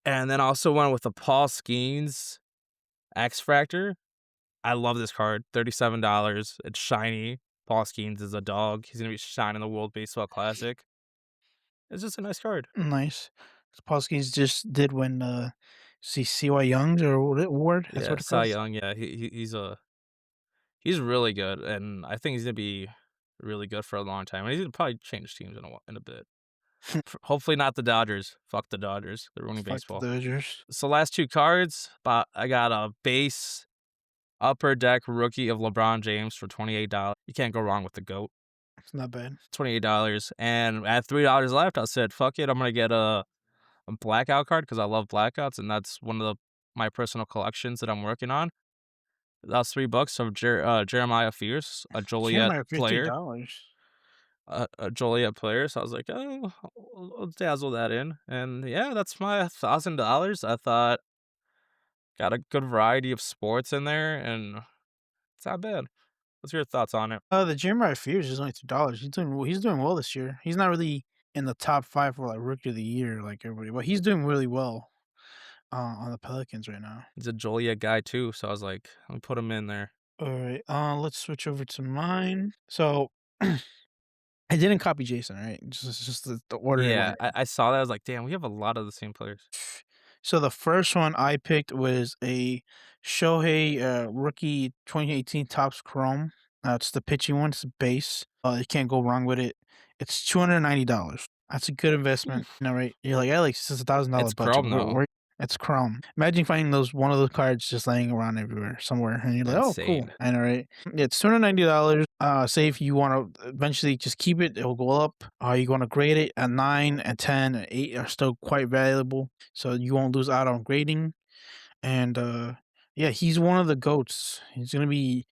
and then also went with the Paul Skeens X Fractor. I love this card. $37. It's shiny. Paul Skeens is a dog. He's gonna be shining the World Baseball Classic. It's just a nice card. Nice. Sapolsky's just did win, CY Young's or what award, that's Yeah, what it Cy calls? Young. Yeah, he's really good, and I think he's gonna be really good for a long time. And he's gonna probably change teams in a bit. Hopefully not the Dodgers. Fuck the Dodgers. They're ruining Fuck the baseball. Dodgers. So last 2 cards, but I got a base upper deck rookie of LeBron James for $28. You can't go wrong with the GOAT. It's not bad. $28. And at $3 left, I said, fuck it, I'm gonna get a blackout card because I love blackouts, and that's one of my personal collections that I'm working on. That was $3 from Jeremiah Fierce, a Joliet Jeremiah, player. $50. A Joliet player, so I was like, "Oh, I'll dazzle that in," and yeah, that's my $1,000. I thought got a good variety of sports in there, and it's not bad. What's your thoughts on it? The Jeremiah Fears is only $2. He's doing well this year. He's not really in the top 5 for, like, Rookie of the Year like everybody, but he's doing really well, on the Pelicans right now. He's a Joliet guy too, so I was like, "Let me put him in there." Alright, let's switch over to mine. So, I didn't copy Jason, right? Just the order it Yeah, went. I saw that, I was like, "Damn, we have a lot of the same players." So the first one I picked was a Shohei, rookie 2018 Topps Chrome. It's the pitching one. It's a base. You can't go wrong with it. It's $290. That's a good investment. Oof. You know, right? You're like, Alex, this is $1,000 It's budget. Chrome though. It's Chrome. Imagine finding one of those cards just laying around everywhere, somewhere, and you're like, oh, cool. Insane. I know, right? Yeah, it's $290. Say if you want to eventually just keep it, it'll go up. You want to grade it at 9 and 10 and 8 are still quite valuable, so you won't lose out on grading. And Yeah, he's one of the goats. He's already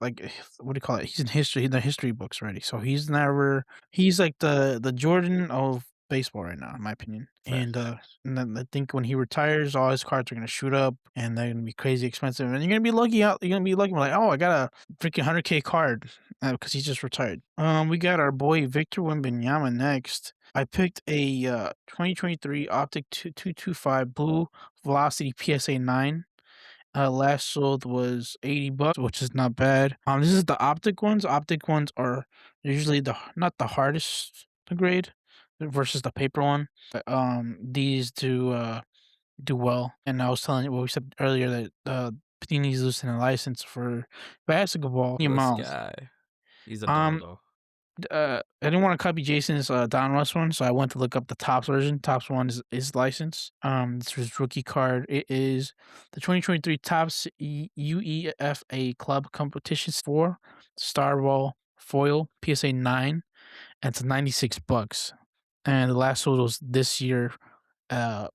like what do you call it? He's in history in the history books already. So he's like the Jordan of baseball right now, in my opinion. Facts. And then I think when he retires, all his cards are gonna shoot up and they're gonna be crazy expensive. And you're gonna be lucky like, oh, I got a freaking 100K card because he just retired. We got our boy Victor Wembanyama next. I picked a 2023 Optic 2225 Blue Velocity PSA 9. Last sold was $80, which is not bad. This is the optic ones. Optic ones are usually not the hardest to grade versus the paper one. But these do well. And I was telling you what we said earlier that Panini's losing a license for basketball. The This amount. guy, he's a Um, doggo. I didn't want to copy Jason's Don Russ one, so I went to look up the Topps version. Topps one is licensed. This was his rookie card. It is the 2023 Topps UEFA Club Competitions 4 Star Ball Foil PSA 9, and it's $96. And the last one was this year, uh,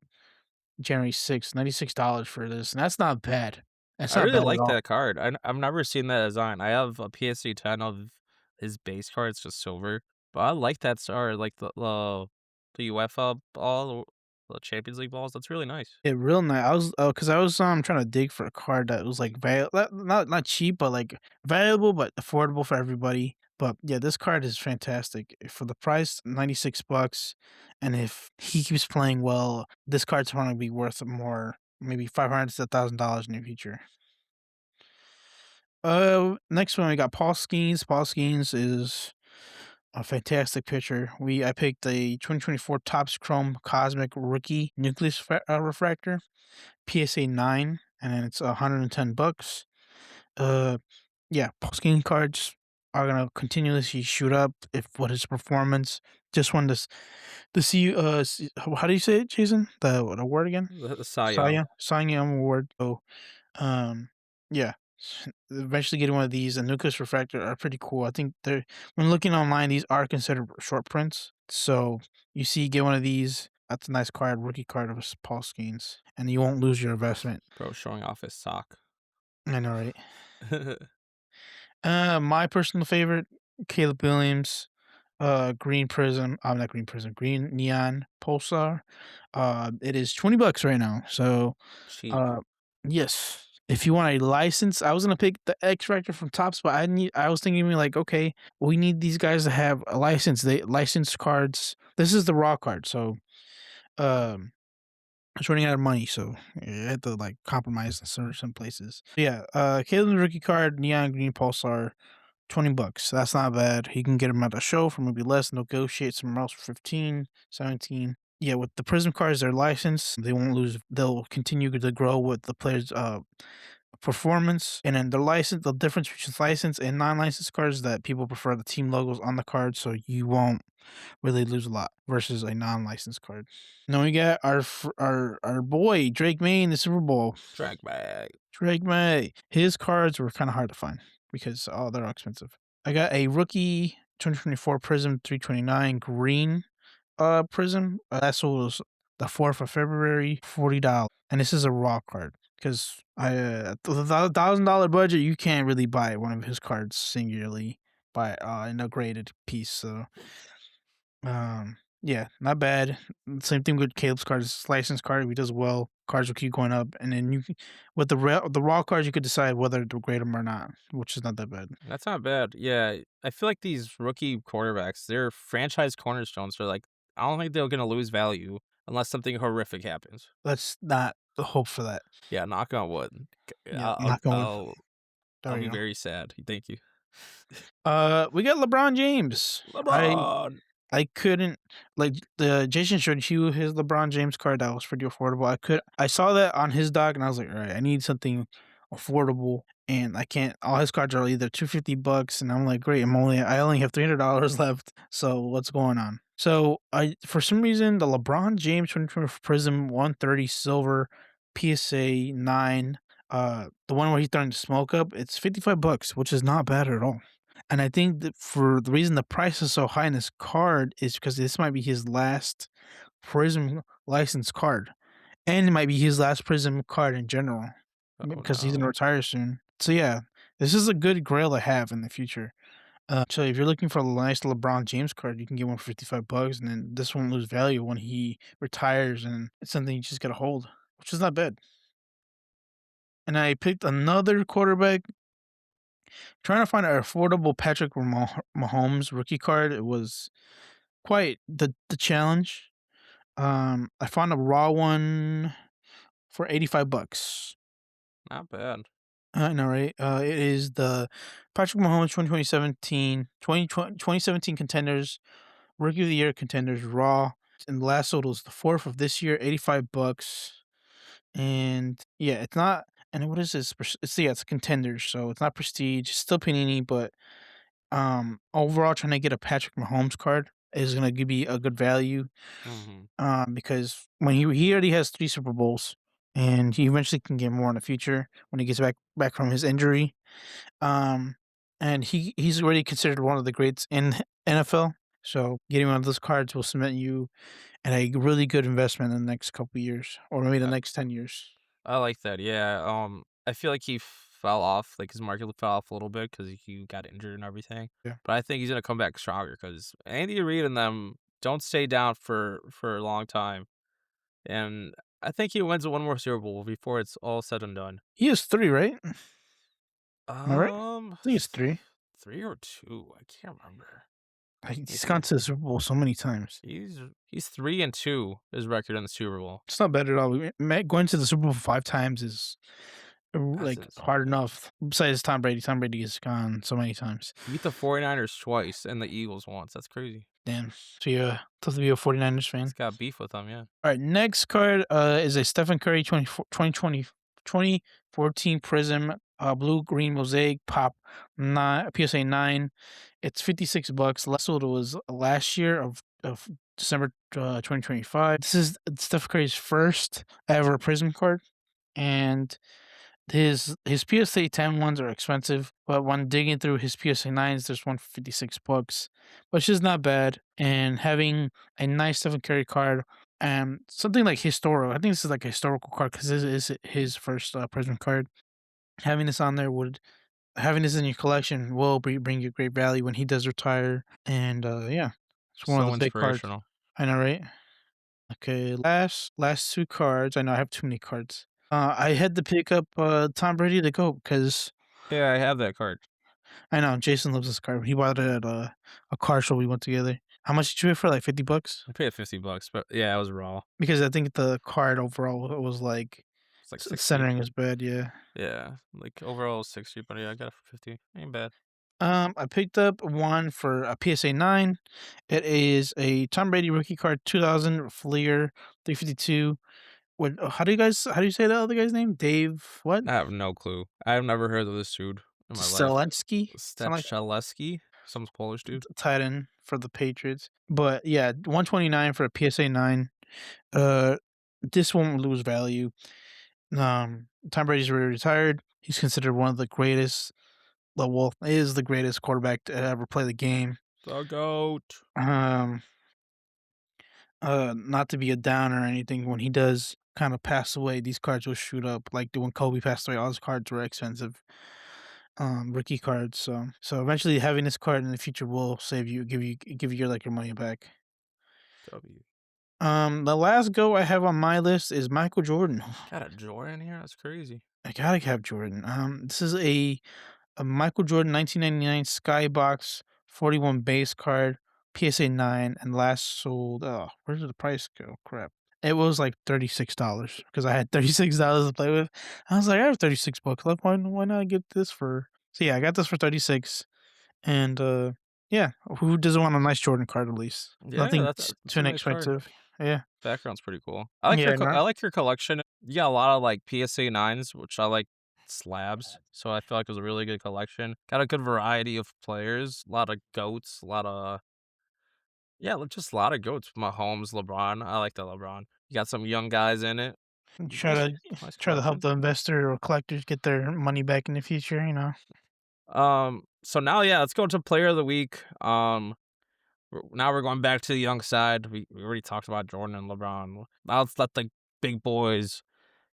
January 6th, $96 for this, and that's not bad. That's I not really bad at like all. that card. I've never seen that design. I have a PSA 10 of his base card, it's just silver, but I like that star, like the UEFA ball, the Champions League balls, that's really nice. Yeah, real nice. Cause I was, trying to dig for a card that was, like, not cheap, but, like, valuable, but affordable for everybody. But, yeah, this card is fantastic. For the price, $96, and if he keeps playing well, this card's gonna be worth more, maybe 500 to $1,000 in the future. Next one, we got Paul Skeens. Paul Skeens is a fantastic pitcher. I picked a 2024 Topps Chrome Cosmic Rookie Nucleus Refractor. PSA 9, and then it's $110. Uh, yeah, post-game cards are gonna continuously shoot up if what his performance. Just wanted to see, how do you say it, Jason? The word again? The Cy Young. Cy Young award. So, um, yeah, eventually getting one of these and Nucleus Refractor are pretty cool. I think they're when looking online, these are considered short prints. So you see, get one of these. That's a nice card, rookie card of Paul Skeens, and you won't lose your investment. Bro showing off his sock. I know, right? My personal favorite, Caleb Williams, Green Prism. Not Green Prism, Green Neon Pulsar. It is $20 right now. So, Cheap. uh, yes, if you want a license, I was gonna pick the X Factor from Tops, but I was thinking like, okay, we need these guys to have a license. They license cards. This is the raw card, so um I was running out of money, so I had to, like, compromise in some places. Yeah, Calen's rookie card, Neon Green Pulsar, $20. That's not bad. You can get him at a show for maybe less, negotiate somewhere else for 15, 17. Yeah, with the Prism cards, they're licensed. They won't lose. They'll continue to grow with the player's performance. And then the difference between licensed and non-licensed cards is that people prefer the team logos on the card, so you won't really lose a lot versus a non-licensed card. Then we got our boy Drake May in the Super Bowl. Drag bag. Drake May. His cards were kind of hard to find because they're all expensive. I got a rookie 2024 Prism 329 green Prism. That sold was the 4th of February, $40. And this is a raw card because the $1,000 budget, you can't really buy one of his cards singularly by in a graded piece. So yeah, not bad. Same thing with Caleb's cards. License card, if he does well, cards will keep going up, and then with the raw cards, you could decide whether to grade them or not, which is not that bad. That's not bad. Yeah, I feel like these rookie quarterbacks, they're franchise cornerstones. So like, I don't think they're gonna lose value unless something horrific happens. Let's not hope for that. Yeah, knock on wood. Yeah, not going. There I'll we be go. very sad. Thank you. We got LeBron James. LeBron. I couldn't like the Jason showed you his LeBron James card that was pretty affordable. I saw that on his doc and I was like, all right, I need something affordable and I can't all his cards are either $250 and I'm like, great, I only have $300 left. So what's going on? So I for some reason the LeBron James 2020 Prism 130 silver PSA 9, the one where he's throwing the smoke up, it's $55, which is not bad at all. And I think that for the reason the price is so high in this card is because this might be his last Prism license card, and it might be his last Prism card in general. Oh, because he's no. gonna retire soon. So yeah, this is a good grail to have in the future. So if you're looking for a nice LeBron James card, you can get one for $55, and then this won't lose value when he retires, and it's something you just gotta hold, which is not bad. And I picked another quarterback, trying to find an affordable Patrick Mahomes rookie card. It was quite the challenge. I found a raw one for $85. Not bad. I know, right? It is the Patrick Mahomes 2017 contenders, rookie of the year contenders, raw. And the last sold was the fourth of this year, $85. And yeah, it's not. And what is this? It's a contenders, so it's not prestige. It's still Panini, but overall, trying to get a Patrick Mahomes card is gonna give you a good value. Mhm. Because when he already has 3 Super Bowls, and he eventually can get more in the future when he gets back from his injury. Um, and he's already considered one of the greats in NFL. So getting one of those cards will cement you in a really good investment in the next couple years, or maybe the I next 10 years. I like that, yeah, I feel like he fell off, like, his market fell off a little bit because he got injured and everything, Yeah. but I think he's gonna come back stronger because Andy Reid and them don't stay down for a long time, and I think he wins one more Super Bowl before it's all said and done. He has 3, right? Am I right? I think it's 3. 3 or 2, I can't remember. Like, Let me he's gone see. to the Super Bowl so many times. He's 3 and 2, his record in the Super Bowl. It's not bad at all. Going to the Super Bowl 5 times is, That's like, hard insane. enough. Besides Tom Brady. Tom Brady has gone so many times. He beat the 49ers twice and the Eagles once, that's crazy. Damn. So you're tough to be a 49ers He's fan. got beef with them, yeah. Alright, next card, is a Stephen Curry 2014 Prism, blue-green mosaic pop, PSA 9. It's $56. Last sold was last year of December, 2025. This is Steph Curry's first ever Prism card, and his PSA 10 ones are expensive, but when digging through his PSA 9s, there's one for $56, which is not bad. And having a nice Stephen Curry card and something like historical, I think this is like a historical card because this is his first Prism card. Having this on there would having this in your collection will bring you great value when he does retire. And yeah, it's one of the So big cards. inspirational. I know, right? Okay, last 2 cards. I know I have too many cards. I had to pick up, Tom Brady to go because Yeah, I have that card. I know Jason loves this card. He bought it at a car show we went together. How much did you pay for, like, $50? I paid $50, but yeah, it was raw. Because I think the card overall was, like, It's like 60. centering is bad, yeah. Yeah, like, overall it was 60, but yeah, I got it for 50. Ain't bad. I picked up one for a PSA 9. It is a Tom Brady rookie card 2000 Fleer 352. What how do you say the other guy's name? Dave what? I have no clue. I've never heard of this dude in my life. Zelensky? Something like Stacheleski? Some Polish dude? tight end for the Patriots. But yeah, 129 for a PSA 9. Uh, this won't lose value. Tom Brady's already retired. He's considered one of the greatest. Well, is the greatest quarterback to ever play the game. The GOAT. Um, not to be a downer or anything. When he does kind of pass away, these cards will shoot up. Like when Kobe passed away, all his cards were expensive. Rookie cards. So eventually, having this card in the future will save you, give you your like your money back. W. The last go I have on my list is Michael Jordan. Got a Jordan here? That's crazy. I gotta have Jordan. This is a Michael Jordan 1999 Skybox 41 base card, PSA 9, and last sold. Oh, where did the price go? Crap. It was like $36 because I had $36 to play with. I was like, I have 36 bucks left. Why not get this for? So yeah, I got this for 36. And yeah, who doesn't want a nice Jordan card at least? Yeah, Nothing that's too a nice card. inexpensive. Yeah. Background's pretty cool. Yeah, no. I like your collection. You got a lot of, like, PSA 9s, which I like slabs, so I feel like it was a really good collection. Got a good variety of players, a lot of GOATs, a lot of yeah, just a lot of GOATs. Mahomes, LeBron. I like the LeBron. You got some young guys in it. Try Nice to nice try to help collection. the investor or collectors get their money back in the future. So now, yeah, let's go to player of the week. Now we're going back to the young side. We already talked about Jordan and LeBron. Now let's let the big boys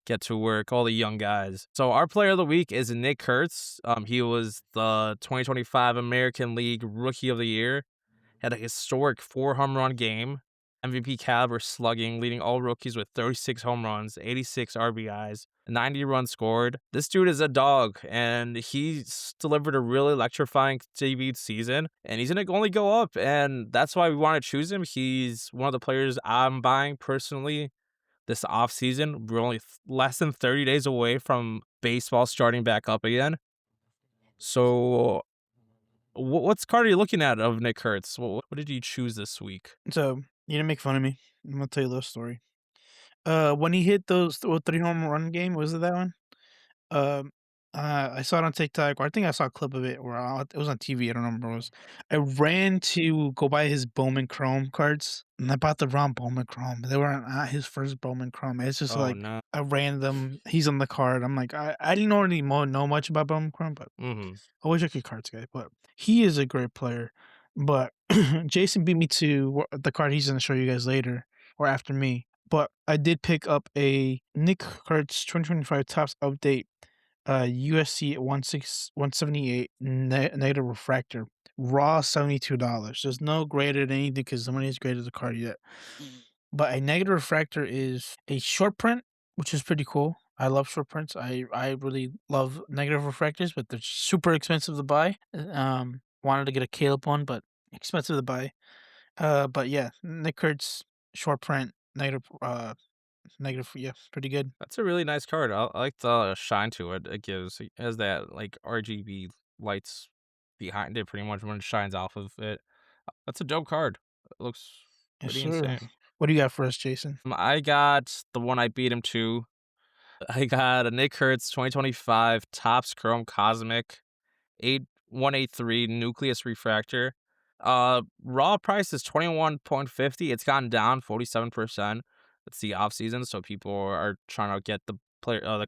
get to work, all the young guys. So our player of the week is Nick Kurtz. He was the 2025 American League Rookie of the Year. Had a historic 4 home run game, MVP caliber slugging, leading all rookies with 36 home runs, 86 RBIs, 90 runs scored. This dude is a dog, and he's delivered a really electrifying debut season, and he's gonna only go up, and that's why we want to choose him. He's one of the players I'm buying personally this offseason. We're only less than 30 days away from baseball starting back up again. So, what's card are you looking at of Nick Kurtz? What did you choose this week? So, you didn't make fun of me. I'm gonna tell you a little story. When he hit those 3 home run game, was it that one? Um, I saw it on TikTok, or I think I saw a clip of it, or it was on TV. I don't remember what it was. I ran to go buy his Bowman Chrome cards, and I bought the wrong Bowman Chrome. They weren't his first Bowman Chrome. It's just Oh, like no. a random. He's on the card. I'm like, I didn't already know much about Bowman Chrome, but Mhm. I wish I could cards guy. But he is a great player. But Jason beat me to the card he's going to show you guys later or after me. But I did pick up a Nick Kurtz 2025 Tops Update USC at 178 negative refractor, raw $72. There's no graded anything because somebody has graded the card yet. But a negative refractor is a short print, which is pretty cool. I love short prints. I really love negative refractors, but they're super expensive to buy. Wanted to get a Caleb one, but expensive to buy. But yeah, Nick Kurtz short print negative. Yeah, pretty good. That's a really nice card. I like the shine to it. It gives it has that, like, RGB lights behind it pretty much when it shines off of it. That's a dope card. It looks Yes, pretty sir. insane. What do you got for us, Jason? I got the one I beat him to. I got a Nick Kurtz 2025 Topps Chrome Cosmic 8183 Nucleus Refractor. Raw price is 21.50. It's gotten down 47%. It's the off season, so people are trying to get the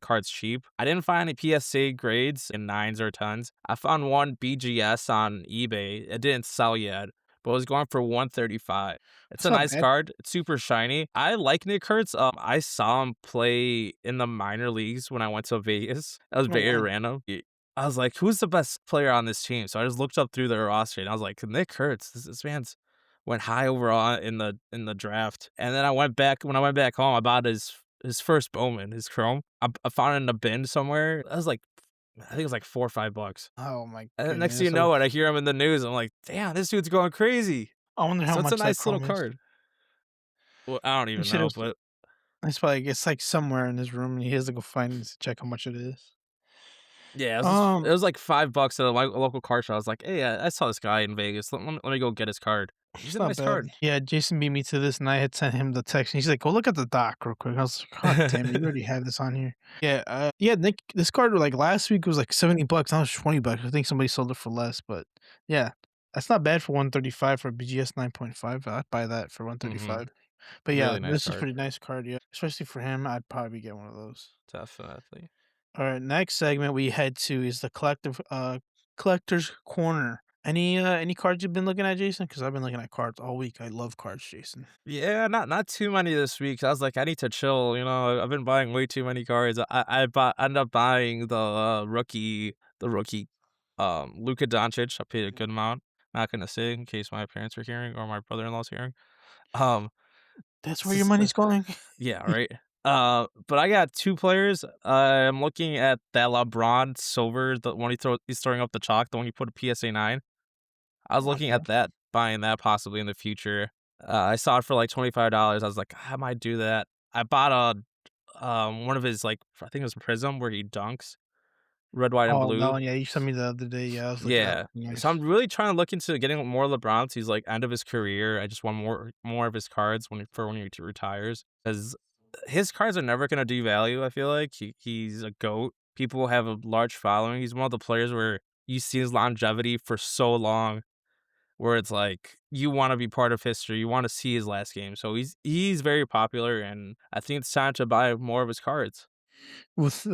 cards cheap. I didn't find any PSA grades in 9s or 10s. I found one BGS on eBay. It didn't sell yet, but it was going for 135. It's It's a not nice bad. card. It's super shiny. I like Nick Kurtz. I saw him play in the minor leagues when I went to Vegas. That was Oh, very wow. random. I was like, "Who's the best player on this team?" So I just looked up through their roster, and I was like, "Nick Kurtz, this man's went high overall in the draft." And then I went back home, I bought his first Bowman, his Chrome. I found it in a bin somewhere. I was like, I think it was like $4 or $5. Oh my And then next thing you goodness. know it, I hear him in the news. I'm like, "Damn, this dude's going crazy." I wonder how So it's a much that nice little Chrome is. card. Well, I don't He even said know, but it's probably it's like somewhere in his room and he has to go find it to check how much it is. yeah, it Um, was like $5 at a local card shop. I was like, "Hey, I saw this guy in Vegas. Let me go get his card." He's it's a not nice bad. card. Yeah, Jason beat me to this and I had sent him the text and he's like, go look at the doc real quick. I was like, God damn it, you already have this on here. Yeah, yeah, Nick, this card like last week was like $70. Now it's $20. I think somebody sold it for less, but yeah. That's not bad for 135 for BGS 9.5. I'd buy that for Mhm. 135. But yeah, Really nice this is card. pretty nice card, yeah. Especially for him, I'd probably get one of those. Definitely. All right, next segment we head to is the collector's corner. Any cards you've been looking at, Jason? Because I've been looking at cards all week. I love cards, Jason. Yeah, not too many this week. I was like, I need to chill. I've been buying way too many cards. Ended up buying the rookie, Luka Doncic. I paid a good amount. Not gonna say in case my parents are hearing or my brother-in-law's hearing. Um, That's where s- your s- uh, money's going. yeah, right. But I got two players. I'm looking at that LeBron silver, the one he's throwing up the chalk, the one you put a PSA 9. I was Not looking bad. at that, buying that possibly in the future. I saw it for like $25. I was like, I might do that. I bought one of his, like, I think it was Prism where he dunks, red, white, and Oh, that blue. one, yeah, you sent me the other day. Yeah, I was looking at Yeah. that. So I'm Nice. really trying to look into getting more LeBrons. He's like end of his career. I just want more of his cards when he retires, because his cards are never gonna devalue. I feel like he's a goat. People have a large following. He's one of the players where you see his longevity for so long, where it's like you want to be part of history. You want to see his last game. So he's very popular, and I think it's time to buy more of his cards. With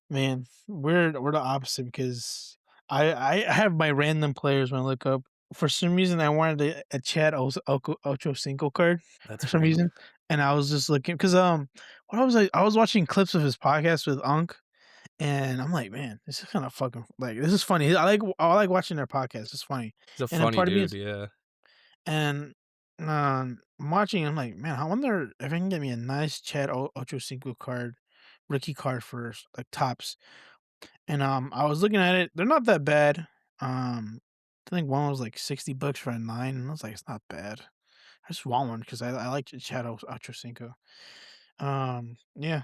man, we're the opposite because I have my random players when I look up. For some reason, I wanted a Chad Ochocinco card That's for some pretty. reason, and I was just looking because what was I was watching clips of his podcast with Unc, and I'm like, man, this is kind of fucking like this is funny. I like watching their podcast. It's funny, He's a and then funny part of me dude, is yeah. and I'm watching. I'm like, man, I wonder if I can get me a nice Chad Ochocinco card, rookie card for like tops. And I was looking at it. They're not that bad. I think one was like $60 for a nine, and I was like, it's not bad. I just want one because I like Chad Ochocinco. Yeah.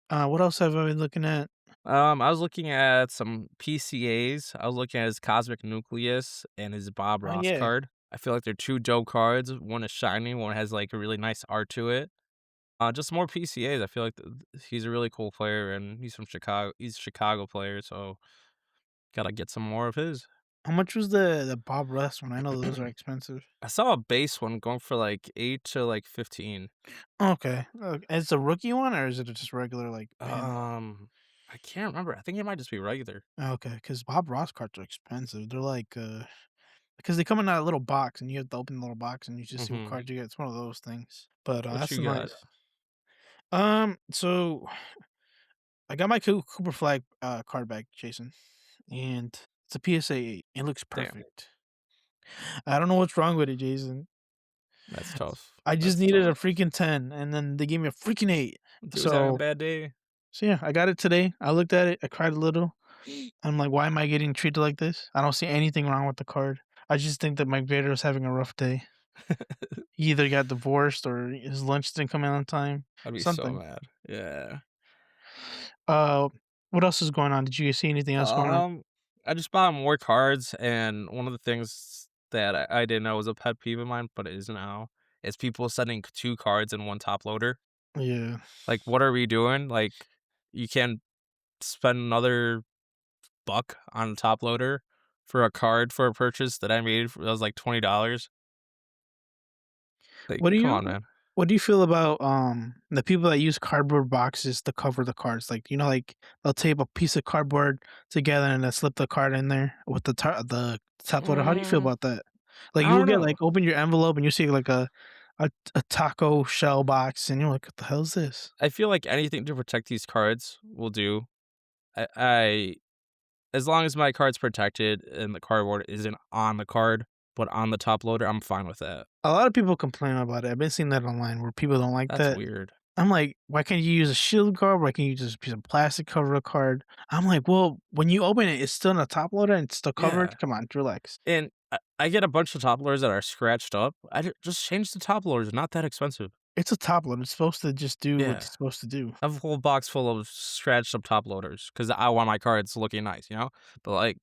What else have I been looking at? I was looking at some PCAs. I was looking at his Cosmic Nucleus and his Bob Oh Ross yeah. card. I feel like they're 2 dope cards. One is shiny, one has, like, a really nice art to it. Just more PCAs. I feel like he's a really cool player, and he's from Chicago. He's a Chicago player, so gotta get some more of his. How much was the Bob Ross one? I know those are expensive. I saw a base one going for, like, 8 to, like, 15. Okay. It's a rookie one, or is it just regular like pin? I can't remember. I think it might just be regular. Okay, because Bob Ross cards are expensive. They're like because they come in a little box, and you have to open the little box, and you just see what Mhm. cards you get. It's one of those things. But What that's you got? nice. So I got my Cooper Flag card back, Jason, and it's a PSA 8. It looks Damn, perfect. I don't know what's wrong with it, Jason. that's tough. I just That's needed a tough. freaking 10, and then they gave me a freaking 8. Dude's having a So bad day. so yeah, I got it today. I looked at it. I cried a little. I'm like, why am I getting treated like this? I don't see anything wrong with the card. I just think that Mike Vader was having a rough day. He either got divorced or his lunch didn't come in on time. I'd be so Something. mad. Yeah. Uh, what else is going on? Did you see anything else going on? Um, I just bought more cards, and one of the things that I didn't know was a pet peeve of mine, but it is now, is people sending 2 cards in 1 top loader. Yeah. Like, what are we doing? Like, you can't spend another buck on a top loader for a card for a purchase that I made that was like $20. Like, What do come on, you man. what do you feel about, the people that use cardboard boxes to cover the cards? Like, like, they'll tape a piece of cardboard together and then slip the card in there with the top loader. How do you feel Mm, about that? Like, I you'll don't get, know. like open your envelope and you see, like, a taco shell box, and you're like, "What the hell is this?" I feel like anything to protect these cards will do. I as long as my card's protected and the cardboard isn't on the card, but on the top loader, I'm fine with that. A lot of people complain about it. I've been seeing that online where people don't like That's that. weird. I'm like, "Why can't you use a shield card? Why can't you just piece of plastic cover a card?" I'm like, "Well, when you open it, it's still in a top loader and it's still covered. Yeah, Come on, relax." and I get a bunch of top loaders that are scratched up. Just change the top loaders, not that expensive. It's a top loader. It's supposed to just do what Yeah, it's supposed to do. I have a whole box full of scratched up top loaders because I want my cards looking nice, you know? But, like,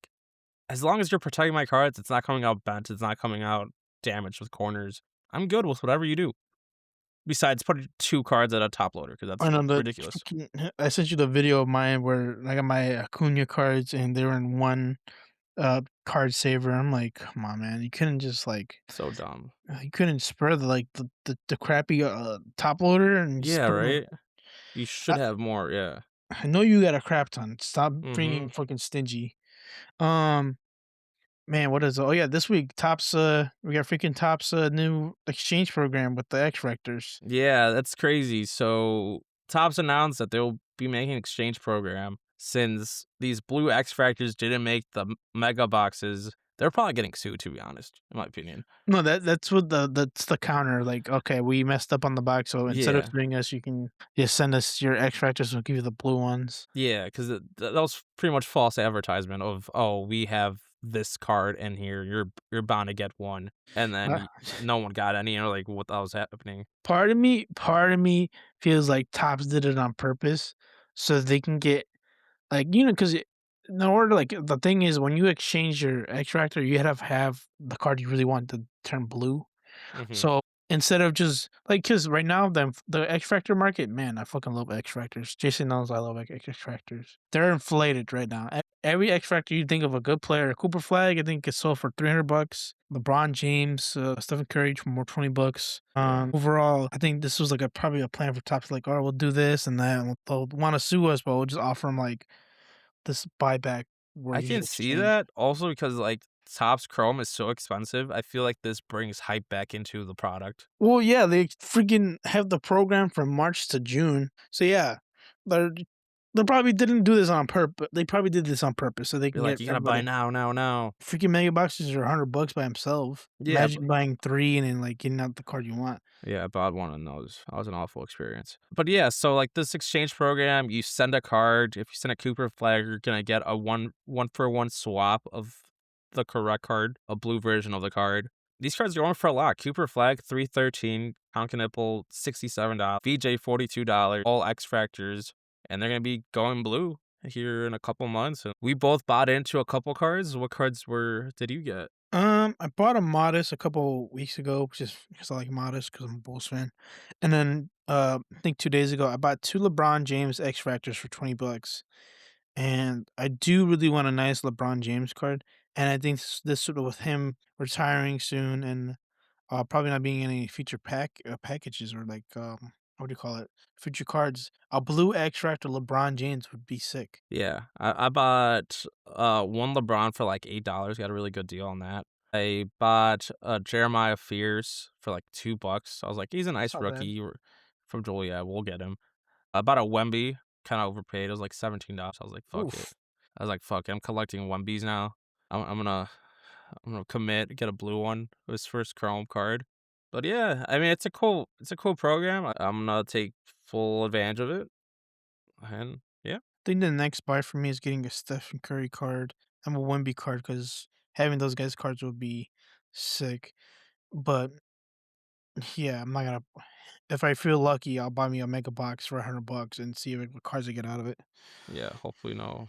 as long as you're protecting my cards, it's not coming out bent, it's not coming out damaged with corners, I'm good with whatever you do. Besides putting 2 cards at a top loader because I that's know the ridiculous. fucking I sent you the video of mine where I got my Acuna cards and they were in one, card saver. I'm like, "Come on, man. You couldn't just, like, So dumb. you couldn't spare the crappy, top loader and just Yeah, put 'em." right? You should have more, yeah. I know you got a crap ton. Stop being Mhm. fucking stingy. Um, Man, what is it? Oh yeah, this week we got freaking Topps new exchange program with the X Factors. Yeah, that's crazy. So, Topps announced that they'll be making an exchange program since these blue X Fractors didn't make the mega boxes. They're probably getting sued, to be honest, in my opinion. No, that's what that's the counter. Like, okay, we messed up on the box, so instead of Yeah. suing us, you can just send us your X Factors. We'll give you the blue ones. Yeah, because that was pretty much false advertisement of, "Oh, we have this card in here. You're bound to get one." And then Uh, no one got any, and you're like, "What the hell's happening?" part of me feels like Topps did it on purpose so they can get like, because in order like, the thing is when you exchange your extractor, you have the card you really want to turn blue. Mhm. So, instead of just like, because right now the extractor market, man, I fucking love extractors. Jason knows I love extractors. They're inflated right now. Every extractor you think of a good player, Cooper Flag, I think it's sold for $300. LeBron James, Stephen Curry for more $20. Yeah. Overall, I think this was like probably a plan for Topps, like, oh, we'll do this and that. And they'll want to sue us, but we'll just offer them like this buyback where I you can just see exchange. that also because, like, Topps Chrome is so expensive, I feel like this brings hype back into the product. Well, yeah, they freaking have the program from March to June. So yeah, they're they probably didn't do this on purpose. They probably did this on purpose so they Be can like, get "You gotta buy everybody. now, now, now." Freaking mega boxes are $100 by himself. Yeah, Imagine buying 3 and then, like, getting out the card you want. yeah, I bought one of those. That was an awful experience. But yeah, so like this exchange program, you send a card. If you send a Cooper flag, you're gonna get a one for one swap of the correct card, a blue version of the card. These cards are going for a lot. Cooper flag, 313, Conkin Nipple, $67, VJ $42, all X Factors, and they're gonna be going blue here in a couple months. And we both bought into a couple cards. What cards were did you get? I bought a Modest a couple weeks ago just because I like Modest because 'cause I'm a Bulls fan, and then, I think 2 days ago, I bought 2 LeBron James X Factors for $20, and I do really want a nice LeBron James card, and I think this sort of with him retiring soon and, probably not being any future packages or, like, what do you call it? Future cards, a blue X Factor LeBron James would be sick. Yeah, I bought, one LeBron for, like, $8, got a really good deal on that. I bought, Jeremiah Fears for, like, $2. I was like, "He's a It's nice not bad. rookie, from Julia, we'll get him." I bought a Wemby, kinda overpaid, it was, like, $17. I was like, "Fuck it." Oof. I was like, "Fuck it, I'm collecting Wembys now. I'm gonna commit, get a blue one, his first Chrome card." But yeah, I mean, it's a cool program, I'm gonna take full advantage of it, and yeah. Think the next buy for me is getting a Stephen Curry card. I'm a Wemby card because having those guys cards would be sick. But yeah, I'm not gonna. If I feel lucky, I'll buy me a mega box for $100 and see what cards I get out of it. Yeah, hopefully no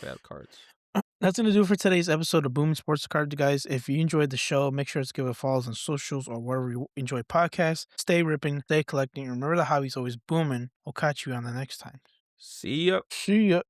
bad cards. That's gonna do it for today's episode of Boom Sports Cards, guys. If you enjoyed the show, make sure to give it follows on socials or wherever you enjoy podcasts. Stay ripping, stay collecting. Remember the hobby's always booming. We'll catch you on the next time. See ya. See ya.